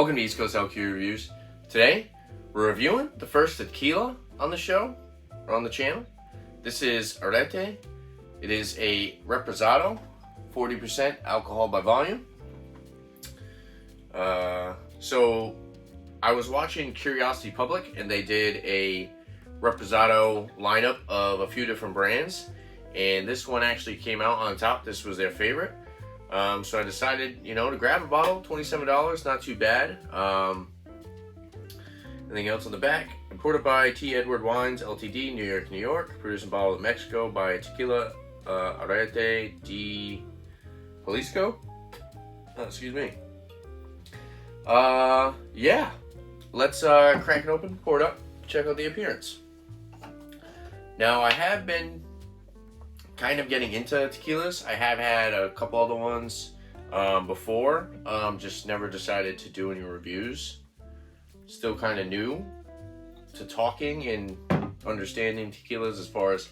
Welcome to eastcoastlqreviews Reviews. Today, we're reviewing the first tequila on the show, or on the channel. This is Arette. It is a Reposado, 40% alcohol by volume. So, I was watching Curiosity Public, and they did a Reposado lineup of a few different brands. And this one actually came out on top. This was their favorite. So I decided, to grab a bottle, $27, not too bad. Anything else on the back? Imported by T. Edward Wines, Ltd., New York, New York. Produced and bottled in Mexico by Tequila, Arette de Jalisco. Oh, excuse me. Yeah. Let's crack it open, pour it up, check out the appearance. Now, I have been kind of getting into tequilas. I have had a couple other ones before, just never decided to do any reviews. Still kind of new to talking and understanding tequilas as far as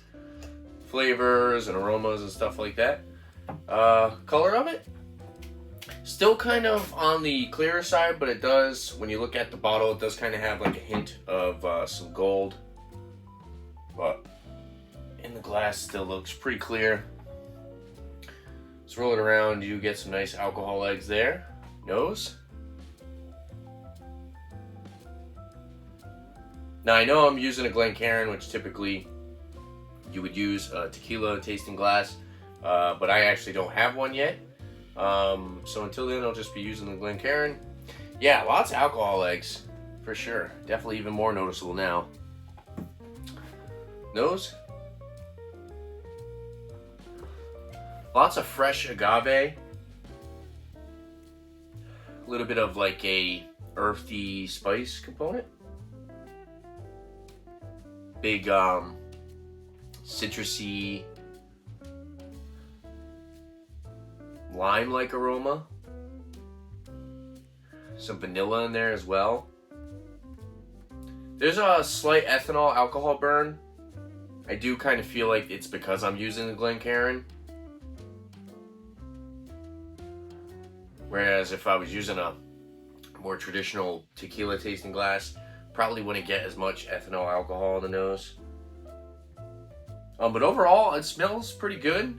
flavors and aromas and stuff like that. Color of it, still kind of on the clearer side, but it does, when you look at the bottle, it does kind of have like a hint of some gold, but in the glass still looks pretty clear. Let's roll it around. You get some nice alcohol legs there. Nose. Now I know I'm using a Glencairn, which typically you would use a tequila tasting glass, but I actually don't have one yet. So until then, I'll just be using the Glencairn. Yeah, lots of alcohol legs for sure. Definitely even more noticeable now. Nose. Lots of fresh agave. A little bit of like a earthy spice component. Big citrusy, lime-like aroma. Some vanilla in there as well. There's a slight ethanol alcohol burn. I do kind of feel like it's because I'm using the Glencairn. Whereas if I was using a more traditional tequila tasting glass, probably wouldn't get as much ethanol alcohol in the nose. But overall, it smells pretty good.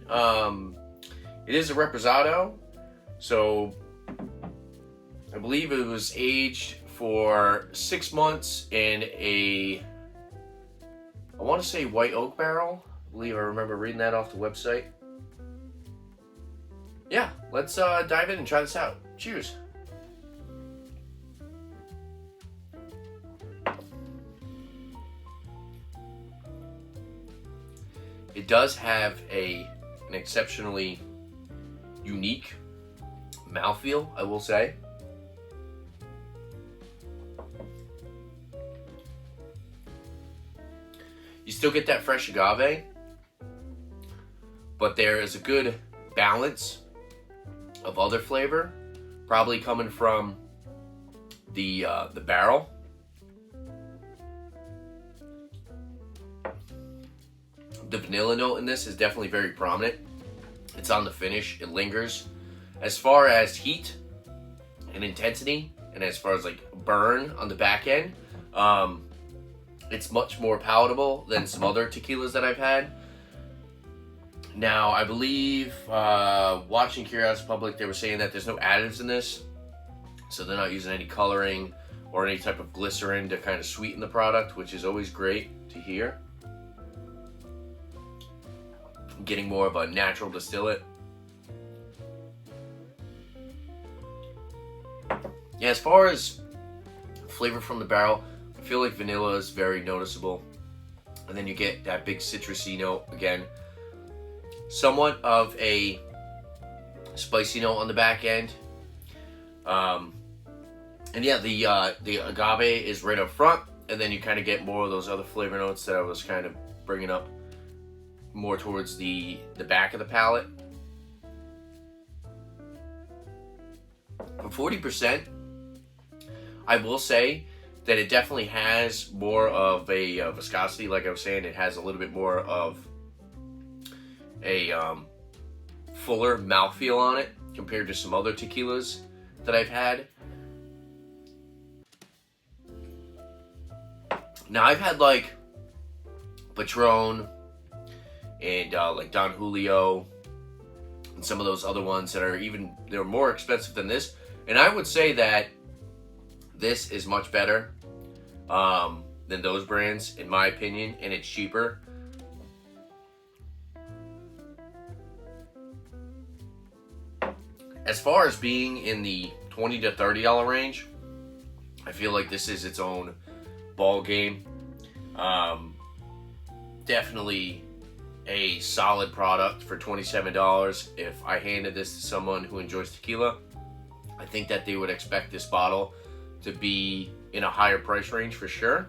It is a Reposado, so I believe it was aged for 6 months in I want to say white oak barrel. I believe I remember reading that off the website. Yeah, let's dive in and try this out. Cheers. It does have an exceptionally unique mouthfeel, I will say. You still get that fresh agave, but there is a good balance of other flavor, probably coming from the barrel. The vanilla note in this is definitely very prominent. It's on the finish, it lingers. As far as heat and intensity, and as far as like burn on the back end, it's much more palatable than some other tequilas that I've had. Now, I believe, watching Curiosity Public, they were saying that there's no additives in this, so they're not using any coloring or any type of glycerin to kind of sweeten the product, which is always great to hear. Getting more of a natural distillate. Yeah, as far as flavor from the barrel, I feel like vanilla is very noticeable. And then you get that big citrusy note again. Somewhat of a spicy note on the back end. And yeah, the agave is right up front, and then you kind of get more of those other flavor notes that I was kind of bringing up more towards the back of the palate. For 40%, I will say that it definitely has more of a viscosity. Like I was saying, it has a little bit more of a fuller mouthfeel on it compared to some other tequilas that I've had. Now I've had like Patron and like Don Julio and some of those other ones that are they're more expensive than this. And I would say that this is much better than those brands, in my opinion, and it's cheaper. As far as being in the $20 to $30 range, I feel like this is its own ball game. Definitely a solid product for $27. If I handed this to someone who enjoys tequila, I think that they would expect this bottle to be in a higher price range for sure.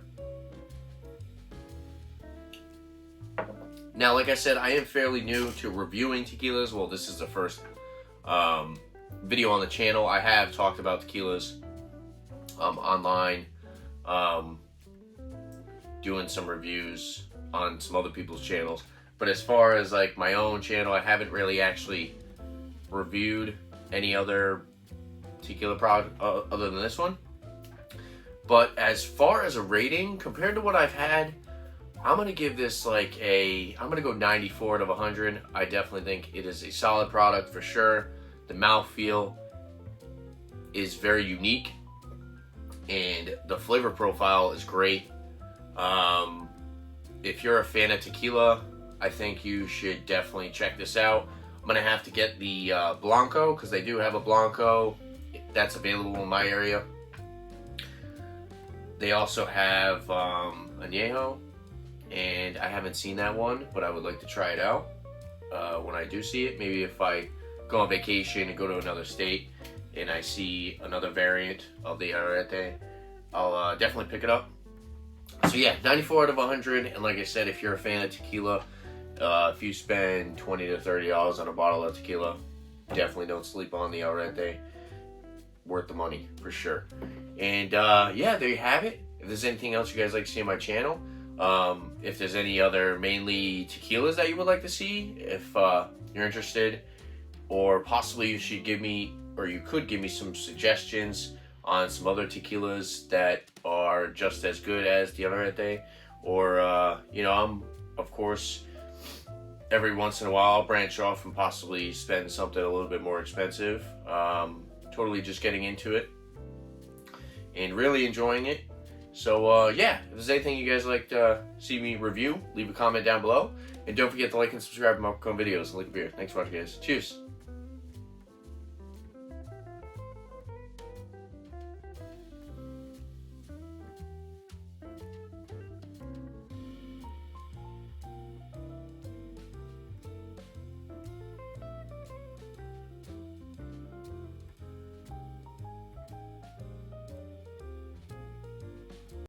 Now, like I said, I am fairly new to reviewing tequilas. Well, this is the first video on the channel. I have talked about tequilas online, doing some reviews on some other people's channels. But as far as like my own channel, I haven't really actually reviewed any other tequila product other than this one. But as far as a rating, compared to what I've had, I'm going to give this like I'm going to go 94 out of 100. I definitely think it is a solid product for sure. The mouthfeel is very unique, and the flavor profile is great. If you're a fan of tequila, I think you should definitely check this out. I'm going to have to get the Blanco, because they do have a Blanco that's available in my area. They also have Añejo, and I haven't seen that one, but I would like to try it out when I do see it. Maybe if I go on vacation and go to another state and I see another variant of the Arette, I'll definitely pick it up. So yeah, 94 out of 100. And like I said, if you're a fan of tequila, if you spend $20 to $30 on a bottle of tequila, definitely don't sleep on the Arette. Worth the money for sure. And yeah, there you have it. If there's anything else you guys like to see on my channel, if there's any other mainly tequilas that you would like to see, if you're interested, or possibly you should give me, or you could give me some suggestions on some other tequilas that are just as good as the Arette, or you know, I'm of course every once in a while I'll branch off and possibly spend something a little bit more expensive. Totally just getting into it and really enjoying it. So yeah, if there's anything you guys like to see me review, leave a comment down below, and don't forget to like and subscribe to my upcoming videos and like a beer. Thanks for watching, guys. Cheers.